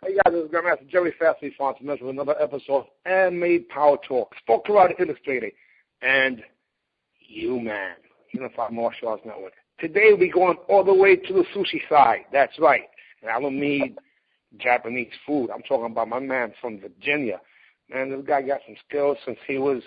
Hey guys, this is Grandmaster Jerry Fastly Fonson with another episode of Handmade Power Talk. Spoke Karate Illustrated and UMAN, Unified Martial Arts Network. Today we're going all the way to the sushi side. That's right. And I don't mean Japanese food. I'm talking about my man from Virginia. Man, this guy got some skills since he was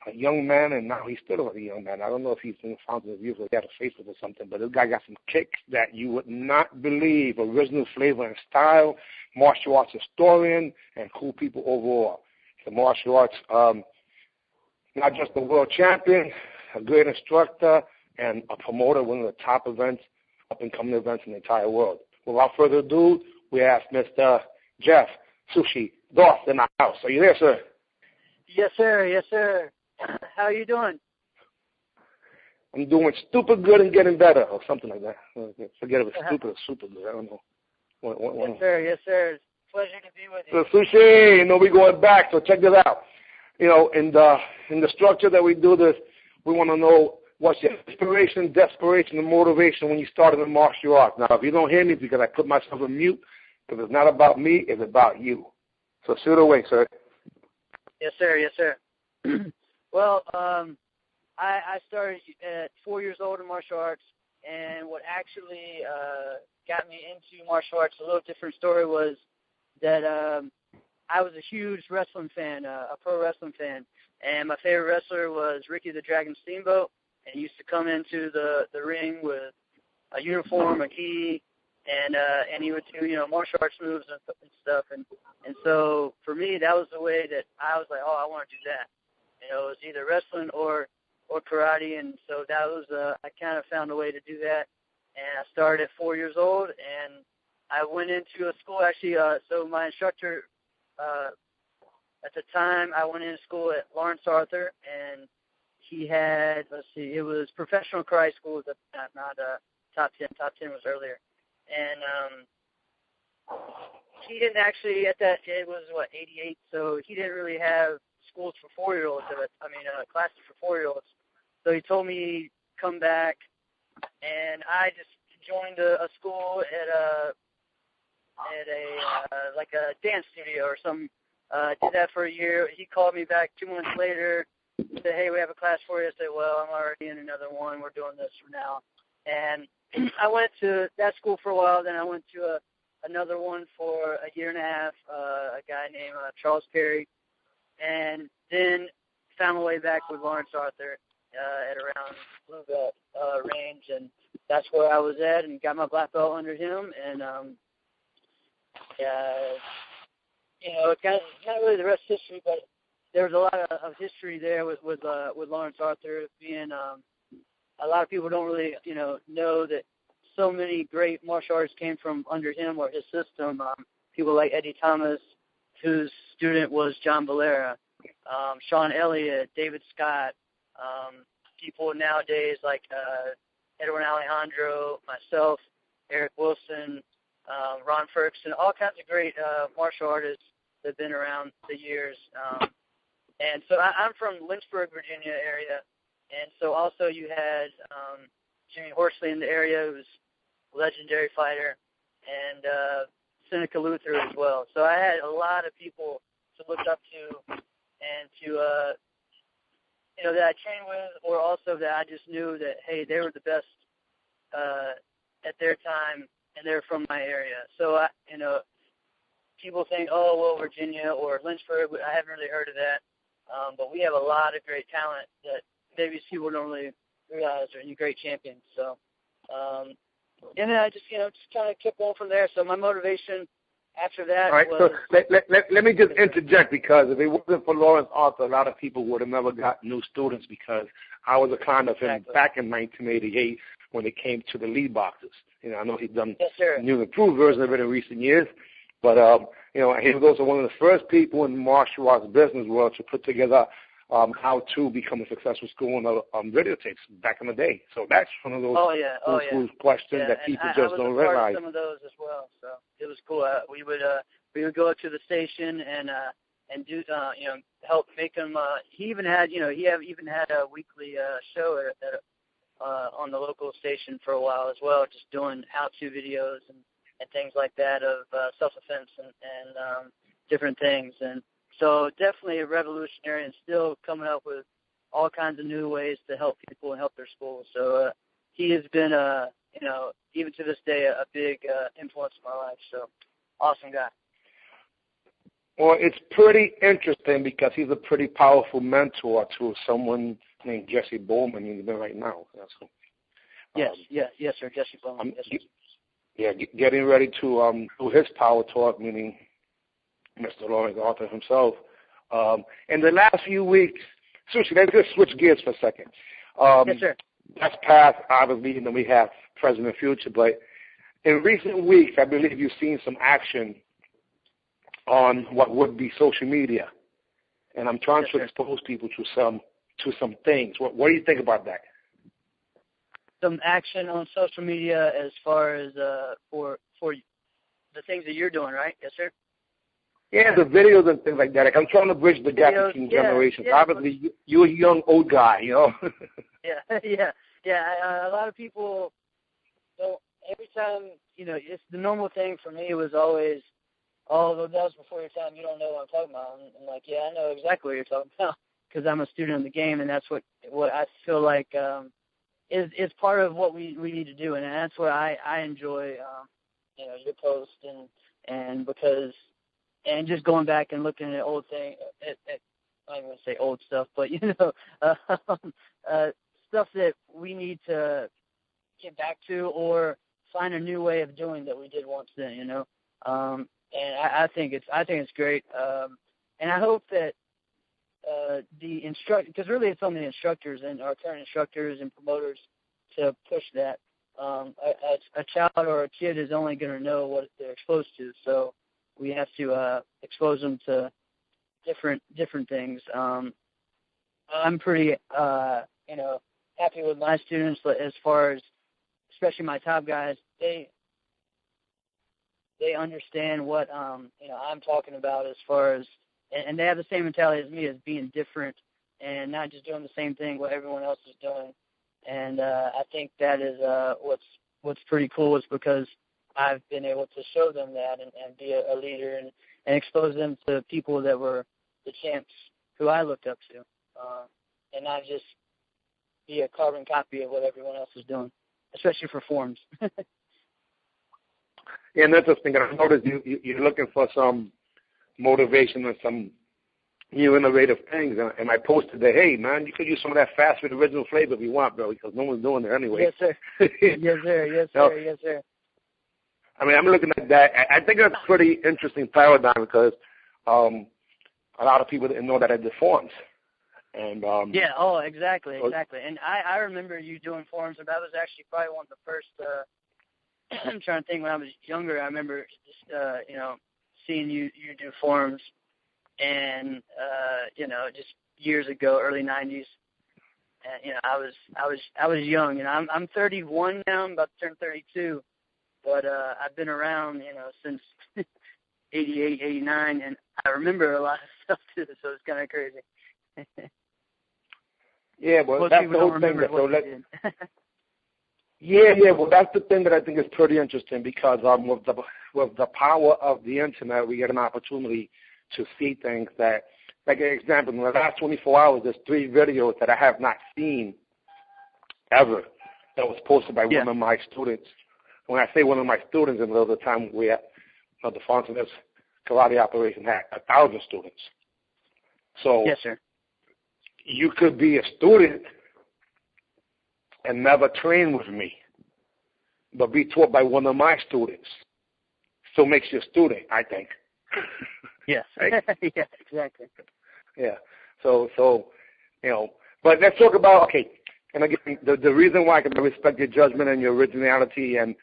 a young man, and now he's still a young man. I don't know if he's in the Fountain of Youth or he had a Facebook or something, but this guy got some kicks that you would not believe. Original flavor and style, martial arts historian, and cool people overall. The martial arts, not just a world champion, a great instructor, and a promoter of one of the top events, up-and-coming events in the entire world. Without further ado, we ask Mr. Jeff Sushi Doss in the house. Are you there, sir? Yes, sir. Yes, sir. How are you doing? I'm doing stupid good and getting better, or something like that. Forget if it's stupid or super good. I don't know. Yes, sir. Yes, sir. It's a pleasure to be with you. So, Sushi, we're going back, so check this out. In the structure that we do this, we want to know what's your inspiration, desperation, and motivation when you started in martial arts. Now, if you don't hear me, because I put myself on mute, because it's not about me, it's about you. So shoot away, sir. Yes, sir. Yes, sir. Well, I started at 4 years old in martial arts, and what actually got me into martial arts, a little different story, was that I was a huge wrestling fan, a pro wrestling fan, and my favorite wrestler was Ricky the Dragon Steamboat, and he used to come into the ring with a uniform, a gi, and he would do, martial arts moves and stuff, and so for me, that was the way that I was like, oh, I want to do that. It was either wrestling or karate, and so that was I kind of found a way to do that, and I started at 4 years old, and I went into a school actually. So my instructor at the time, I went into school at Lawrence Arthur, and he had it was professional karate school at the time, not top 10. Top 10 was earlier, and he didn't actually at that. It was 88, so he didn't really have schools for 4-year-olds. Classes for 4-year-olds. So he told me come back, and I just joined a school at a dance studio or something. Did that for a year. He called me back 2 months later, said, "Hey, we have a class for you." I said, "Well, I'm already in another one. We're doing this for now." And I went to that school for a while. Then I went to another one for a year and a half. A guy named Charles Perry. And then found my way back with Lawrence Arthur at around blue belt range, and that's where I was at, and got my black belt under him. And it kind of not really the rest of history, but there was a lot of history there with Lawrence Arthur being. A lot of people don't really know that so many great martial artists came from under him or his system. People like Eddie Thomas, whose student was John Valera, Sean Elliott, David Scott, people nowadays like Edwin Alejandro, myself, Eric Wilson, Ron Ferguson, all kinds of great martial artists that have been around the years. And so I'm from Lynchburg, Virginia area, and so also you had Jimmy Horsley in the area, who's a legendary fighter, and Seneca Luther as well. So I had a lot of people to look up to and to, that I trained with, or also that I just knew that, hey, they were the best at their time, and they're from my area. So, people think, oh, well, Virginia or Lynchburg, I haven't really heard of that. But we have a lot of great talent that maybe people don't really realize are any great champions. So, and then I just kind of kept going from there. So my motivation after that was... So let me just interject, because if it wasn't for Lawrence Arthur, a lot of people would have never got new students, because I was a client of him back in 1988 when it came to the lead boxes. I know he's done new improved version of it in recent years, but, he was also one of the first people in the martial arts business world to put together how to become a successful school on videotapes back in the day. So that's one of those questions that people just don't realize. I was a part of some of those as well, so it was cool. We would go to the station and do help make them. He even had a weekly show on the local station for a while as well, just doing how-to videos and things like that of self-defense and different things. And so definitely a revolutionary and still coming up with all kinds of new ways to help people and help their schools. So he has been, even to this day, a big influence in my life. So awesome guy. Well, it's pretty interesting because he's a pretty powerful mentor to someone named Jesse Bowman, even right now. So, yes, sir, Jesse Bowman. Yes, sir. Getting ready to do his power talk, meaning Mr. Lawrence Arthur himself. In the last few weeks, seriously, let's just switch gears for a second. Yes, sir. That's past, obviously, and then we have present and future. But in recent weeks, I believe you've seen some action on what would be social media, and I'm trying to expose people to some things. What do you think about that? Some action on social media as far as for the things that you're doing, right? Yes, sir. Yeah, the videos and things like that. Like, I'm trying to bridge the gap between generations. Yeah, obviously, you're a young old guy, you know. A lot of people don't. Every time, it's the normal thing for me was always, oh, that was before your time. You don't know what I'm talking about. I'm like, yeah, I know exactly what you're talking about because I'm a student of the game, and that's what I feel like is part of what we need to do, and that's what I enjoy. Your post and because and just going back and looking at old things. I don't want to say old stuff, but stuff that we need to get back to or find a new way of doing that we did once then. And I think it's great, and I hope that the because really it's on the instructors and our current instructors and promoters to push that. A child or a kid is only going to know what they're exposed to, so we have to expose them to different things. I'm pretty happy with my students as far as, especially my top guys. They understand what I'm talking about as far as, and they have the same mentality as me as being different and not just doing the same thing what everyone else is doing. And I think that is what's pretty cool is because I've been able to show them that and be a leader and expose them to people that were the champs who I looked up to, and not just be a carbon copy of what everyone else is doing, especially for forms. Yeah, and that's the thing. I noticed you're looking for some motivation and some new innovative things. And I posted that, hey, man, you could use some of that fast food original flavor if you want, bro, because no one's doing it anyway. Yes, sir. Yes, sir. Yes, sir. Yes, sir. I mean, I'm looking at that. I think that's a pretty interesting paradigm because a lot of people didn't know that it deforms. And exactly. And I remember you doing forums, and that was actually probably one of the first. I'm trying to think when I was younger. I remember just seeing you do forums, and just years ago, early '90s. And I was young, and I'm 31 now. I'm about to turn 32, but I've been around since 88, 89, and I remember a lot of stuff too. So it's kind of crazy. Yeah, well, most that's the whole thing. Well, that's the thing that I think is pretty interesting because with the power of the internet, we get an opportunity to see things that, like an example, in the last 24 hours, there's 3 videos that I have not seen ever that was posted by one of my students. When I say one of my students, in the time we had the Fonteness karate operation had 1,000 students. So yes, sir. You could be a student and never train with me, but be taught by one of my students. So makes you a student, I think. Yes. Right? Yeah, exactly. Yeah. So but let's talk about, and again, the reason why I can respect your judgment and your originality and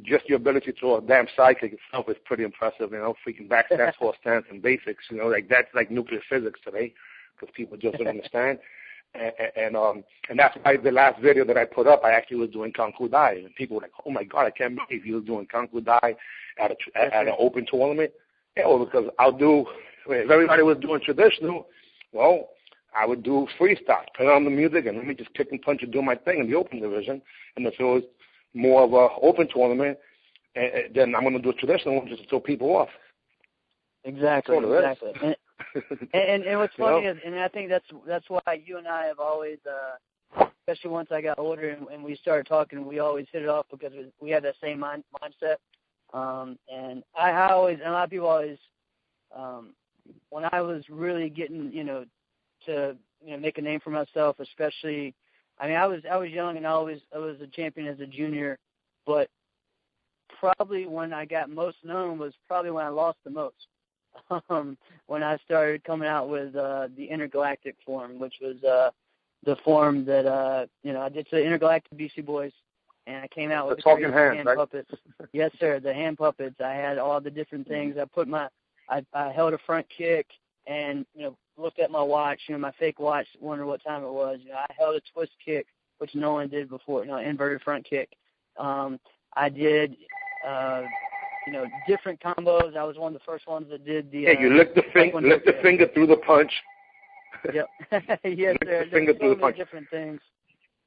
just your ability to a damn psychic itself is pretty impressive. Freaking backstats, force stance, and basics. Like that's like nuclear physics today because people just don't understand. And that's why the last video that I put up, I actually was doing Kung Fu Dai, and people were like, "Oh my God, I can't believe you was doing Kung Fu Dai at an open tournament." Yeah, well, because if everybody was doing traditional, well, I would do freestyle, put on the music, and let me just kick and punch and do my thing in the open division. And if it was more of a open tournament, then I'm going to do a traditional one just to throw people off. Exactly. And what's funny is, and I think that's why you and I have always, especially once I got older and we started talking, we always hit it off because we had that same mindset. And I always, and a lot of people always, when I was really getting, to make a name for myself, especially, I mean, I was young and I was a champion as a junior, but probably when I got most known was probably when I lost the most. When I started coming out with the intergalactic form, which was the form that I did to the intergalactic BC Boys, and I came out with the talking hand right? puppets. Yes, sir, the hand puppets. I had all the different things. I held a front kick and looked at my watch, my fake watch, wondered what time it was. I held a twist kick, which no one did before, inverted front kick. I did. Different combos. I was one of the first ones that did the. Yeah, you licked the finger through the punch. Yep. Yes, there's so many different things.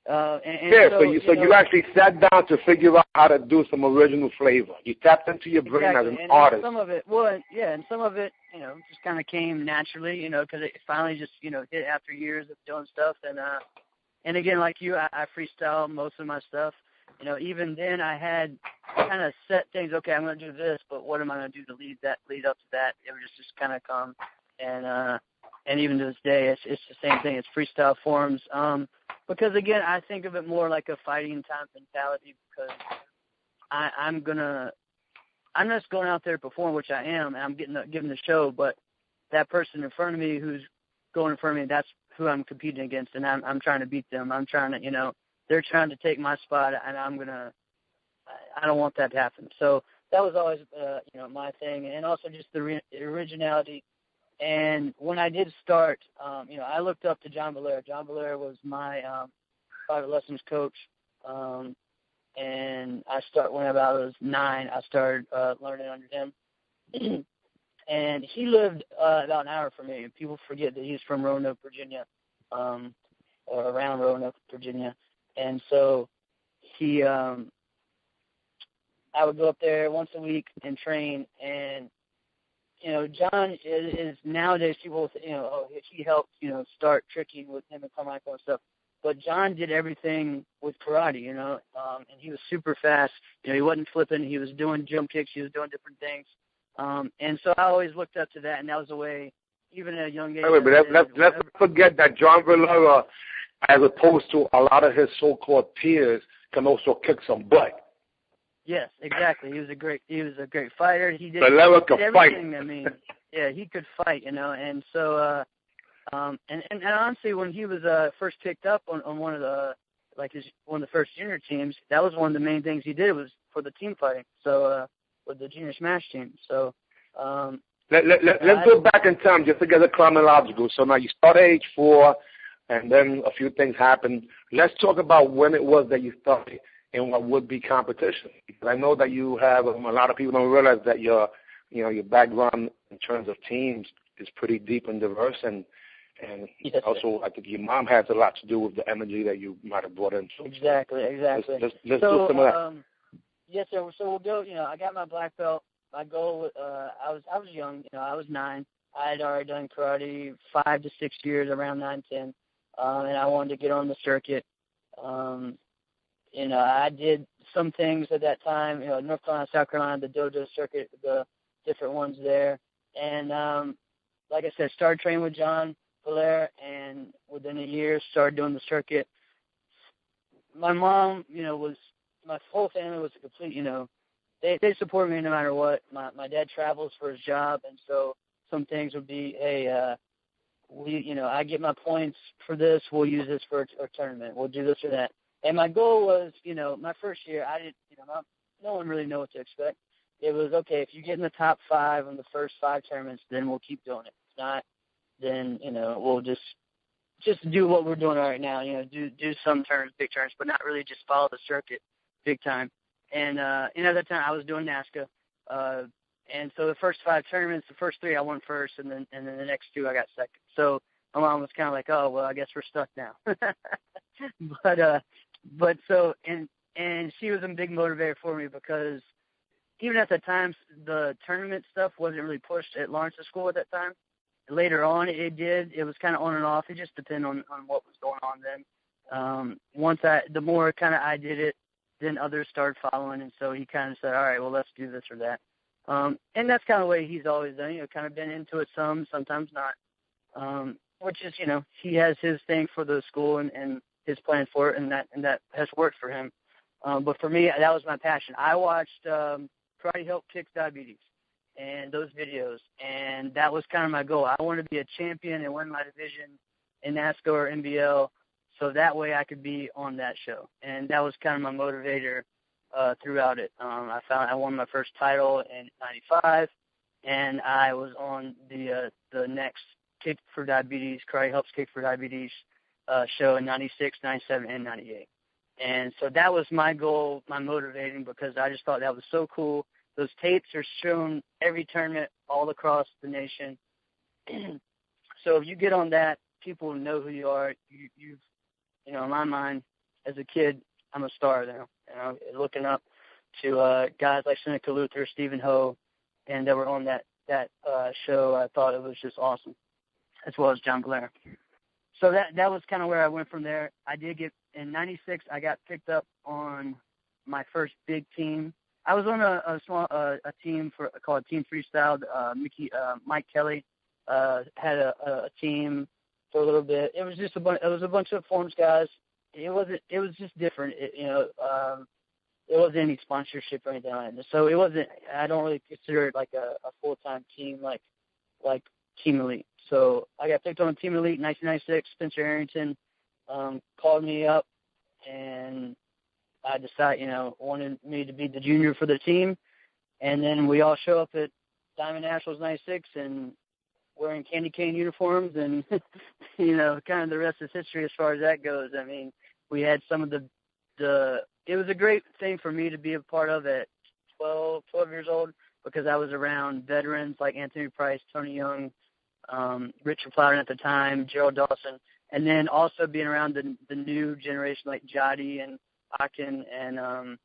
So you actually sat down to figure out how to do some original flavor. You tapped into your brain as an artist. Some of it, and some of it, just kind of came naturally, because it finally just, hit after years of doing stuff. And again, like you, I freestyle most of my stuff. Even then I had kind of set things. Okay, I'm going to do this, but what am I going to do to lead up to that? It would just kind of come, and even to this day, it's the same thing. It's freestyle forms. Because again, I think of it more like a fighting type mentality because I'm just going out there to perform, which I am, and I'm giving the show. But that person in front of me who's going in front of me, that's who I'm competing against, and I'm trying to beat them. I'm trying to, they're trying to take my spot, and I don't want that to happen. So that was always, my thing, and also just the originality. And when I did start, I looked up to John Belair. John Belair was my private lessons coach, and when I was 9, I started learning under him. And he lived about an hour from me. People forget that he's from Roanoke, Virginia, or around Roanoke, Virginia. And so I would go up there once a week and train. And John is nowadays people, he helped, start tricking with him and Carmichael and stuff. But John did everything with karate, and he was super fast. He wasn't flipping. He was doing jump kicks. He was doing different things. And so I always looked up to that, and that was the way, even at a young age. Let's not forget that John Valera, as opposed to a lot of his so-called peers, can also kick some butt. Yes, exactly. He was a great fighter. He did everything. Fight. I mean, yeah, he could fight, and so and honestly, when he was first picked up on one of the first junior teams, that was one of the main things he did was for the team fighting. So with the junior smash team. So let's go back in time just to get it chronological. So now you start at age 4, and then a few things happened. Let's talk about when it was that you started in what would be competition. Because I know that you have a lot of people don't realize that your background in terms of teams is pretty deep and diverse, and yes, also I think your mom has a lot to do with the energy that you might have brought in. Exactly. Let's do some of that. Yes, sir. So we'll go. I got my black belt. My goal. I was young. I was 9. I had already done karate 5 to 6 years, around 9, 10, and I wanted to get on the circuit. I did some things at that time, North Carolina, South Carolina, the dojo circuit, the different ones there. And like I said, started training with John Belair, and within a year started doing the circuit. My mom, my whole family was a complete, they support me no matter what. My dad travels for his job, and so some things would be, hey, I get my points for this, we'll use this for a tournament, we'll do this or that. And my goal was, my first year, I didn't, no one really knew what to expect. It was, okay, if you get in the top 5 in the first 5 tournaments, then we'll keep doing it. If not, then, we'll just do what we're doing right now, do some turns, big turns, but not really just follow the circuit big time. And, at that time, I was doing NASCA. And so the first 5 tournaments, the first 3 I won first, and then the next 2 I got second. So my mom was kind of like, oh, well, I guess we're stuck now. But so, and she was a big motivator for me because even at the time, the tournament stuff wasn't really pushed at Lawrence's school at that time. Later on, it did. It was kind of on and off. It just depended on what was going on then. The more kind of I did it, then others started following, and so he kind of said, all right, well, let's do this or that. And that's kind of the way he's always done, kind of been into it sometimes not, which is, he has his thing for the school and his plan for it, and that has worked for him. But for me, that was my passion. I watched Karate Help Kicks Diabetes and those videos, and that was kind of my goal. I wanted to be a champion and win my division in NASCAR or NBL, so that way I could be on that show. And that was kind of my motivator throughout it. I won my first title in '95, and I was on the next Kick for Diabetes, Karate Helps Kick for Diabetes show in '96, '97, and '98. And so that was my goal, my motivating, because I just thought that was so cool. Those tapes are shown every tournament all across the nation. So if you get on that, people know who you are. You've in my mind, as a kid, I'm a star now. Looking up to guys like Seneca Luther, Stephen Ho, and that were on that show, I thought it was just awesome, as well as John Blair. So that was kind of where I went from there. I did get, in '96, I got picked up on my first big team. I was on a small team called Team Freestyle. Mike Kelly had a team for a little bit. It was just a bunch of forms guys. It was just different. It wasn't any sponsorship or anything like that. So it wasn't. I don't really consider it like a full-time team like Team Elite. So I got picked on Team Elite in 1996. Spencer Arrington called me up, and I decided, wanted me to be the junior for the team. And then we all show up at Diamond Nationals '96 and wearing candy cane uniforms, and kind of the rest is history as far as that goes. I mean, we had some of it was a great thing for me to be a part of at 12 years old, because I was around veterans like Anthony Price, Tony Young, Richard Plowden at the time, Gerald Dawson, and then also being around the new generation like Jotty and Akin and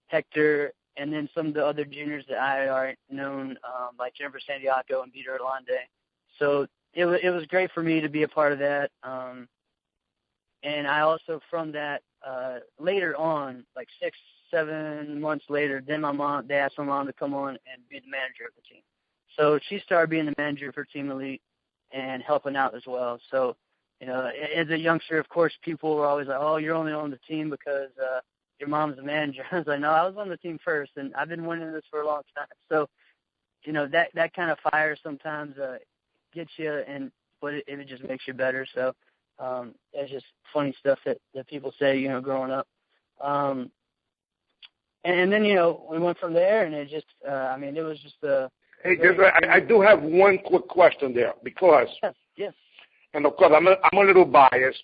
Hector, and then some of the other juniors that I had already known, like Jennifer Sandiaco and Peter Orlande. So it was great for me to be a part of that. And I also, from that, later on, like 6-7 months later, then they asked my mom to come on and be the manager of the team. So she started being the manager for Team Elite and helping out as well. So, as a youngster, of course, people were always like, oh, you're only on the team because your mom's the manager. I was like, no, I was on the team first, and I've been winning this for a long time. So, that kind of fire sometimes gets you, but it just makes you better. So it's just funny stuff that people say, growing up. And then, we went from there, and it just, it was just a... Hey, I do have one quick question there, because... Yes. And, of course, I'm a little biased,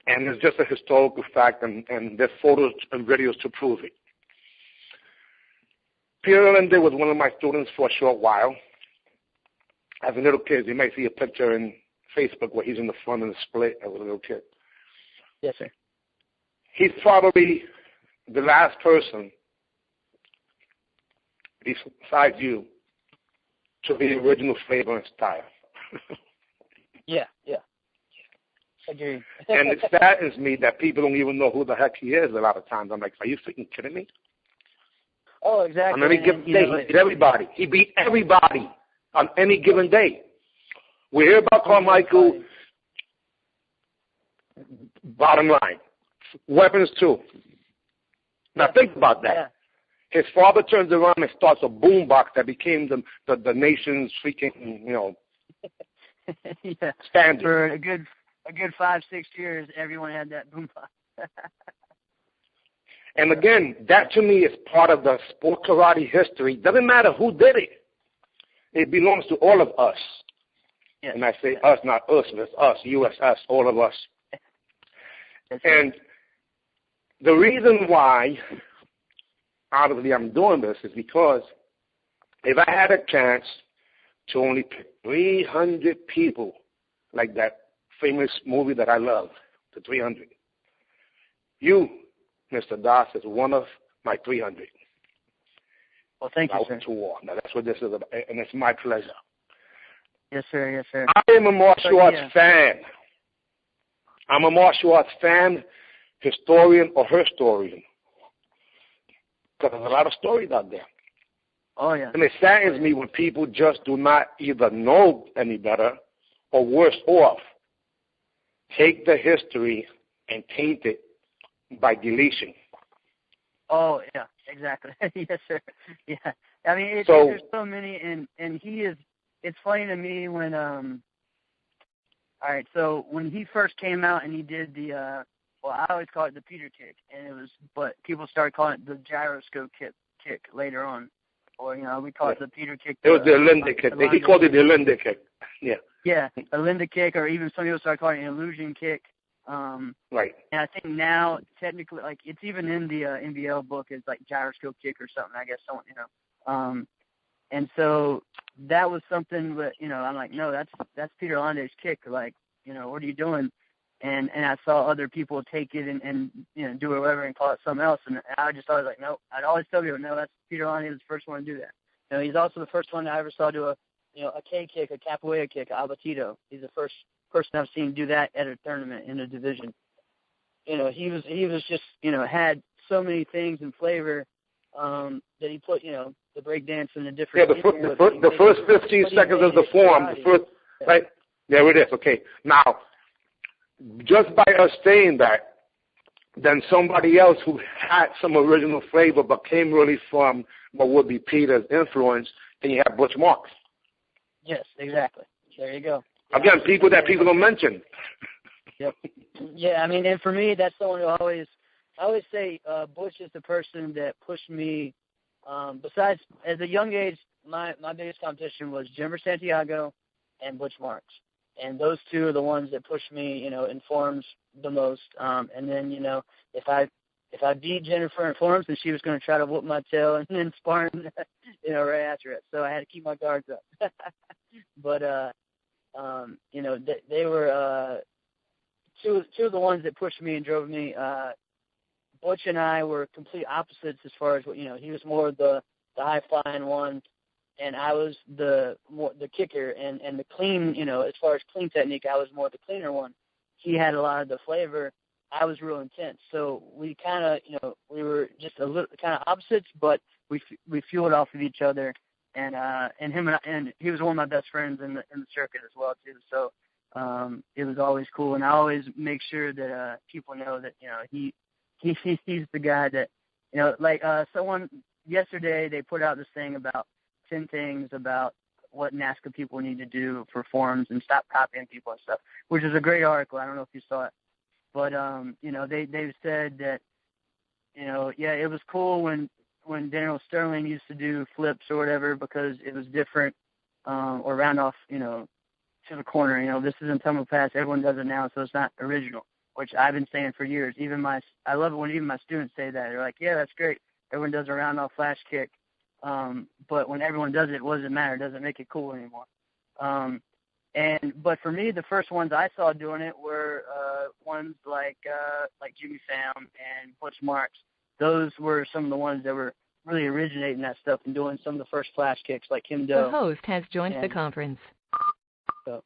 and it's just a historical fact, and there's photos and videos to prove it. Peter Orlande was one of my students for a short while. As a little kid, you may see a picture in Facebook where he's in the front of the split as a little kid. Yes, sir. He's probably the last person, besides you, to be the original flavor and style. Yeah. Agree. And it saddens me that people don't even know who the heck he is a lot of times. I'm like, are you freaking kidding me? Oh, exactly. On any given day, he beat everybody. He beat everybody on any given day. We hear about Carmichael, bottom line. Weapons, too. Now, think about that. Yeah. His father turns around and starts a boombox that became the nation's freaking, yeah. standard. For a good 5-6 years, everyone had that boombox. And again, that to me is part of the sport karate history. Doesn't matter who did it. It belongs to all of us. Yes. And I say us, not us. It's us, us, all of us. And the reason why, obviously, I'm doing this is because if I had a chance to only pick 300 people, like that famous movie that I love, The 300, you, Mr. Das, is one of my 300. Well, thank you, sir. To war. Now, that's what this is about, and it's my pleasure. Yes, sir. Yes, sir. I am a martial arts fan. I'm a martial arts fan, historian, or historian. Because there's a lot of stories out there. Oh, yeah. And it saddens me when people just do not either know any better or worse off, take the history and taint it by deletion. Oh, yeah, exactly. Yes, sir. Yeah. I mean, there's so many, and he is, it's funny to me when, all right, so when he first came out and he did the, well, I always call it the Peter kick, but people started calling it the gyroscope kick later on. Or, we call it the Peter kick. It was the Linda kick. He called it the Linda kick. Yeah. Yeah, a Linda kick, or even some people started calling it an illusion kick. Right. And I think now, technically, like, it's even in the NBL book, it's like gyroscope kick or something, I guess, and so that was something that, I'm like, no, that's Peter Londe's kick. Like, what are you doing? And I saw other people take it and do it whatever and call it something else. And I just always like, no, I'd always tell people, no, that's Peter Londe was the first one to do that. He's also the first one I ever saw do a K kick, a capoeira kick, a abattido. He's the first person I've seen do that at a tournament in a division. He was just, had so many things in flavor that he put, the breakdance in a different. Yeah, the first 15 seconds of the form, right? There it is. Okay. Now, just by us saying that, then somebody else who had some original flavor but came really from what would be Peter's influence, then you have Butch Marks. Yes, exactly. There you go. Again, people don't mention. Yep. Yeah, I mean, and for me, that's someone who I always say Butch is the person that pushed me. Besides, as a young age, my biggest competition was Jennifer Santiago and Butch Marks. And those two are the ones that pushed me, in forms the most. And then, if I beat Jennifer in forms, then she was going to try to whoop my tail and then sparring, right after it. So I had to keep my guards up. But, they were two of the ones that pushed me and drove me. Butch and I were complete opposites as far as what, he was more the high-flying one. And I was the kicker and the clean, as far as clean technique, I was more the cleaner one. He had a lot of the flavor. I was real intense. So we kind of, we were just a little kind of opposites, but we fueled off of each other. And him and he was one of my best friends in the circuit as well too. So it was always cool. And I always make sure that people know that he's the guy that like someone yesterday they put out this thing about 10 things about what NASCAR people need to do for forms and stop copying people and stuff, which is a great article. I don't know if you saw it, but they said that it was cool when Daniel Sterling used to do flips or whatever because it was different or round off to the corner. This is in tumble pass. Everyone does it now, so it's not original, which I've been saying for years. I love it when even my students say that. They're like, yeah, that's great. Everyone does a round off flash kick. But when everyone does it, it doesn't matter. It doesn't make it cool anymore. But for me, the first ones I saw doing it were ones like Jimmy Pham and Butch Marks. Those were some of the ones that were really originating that stuff and doing some of the first flash kicks like him do. The host has joined the conference. So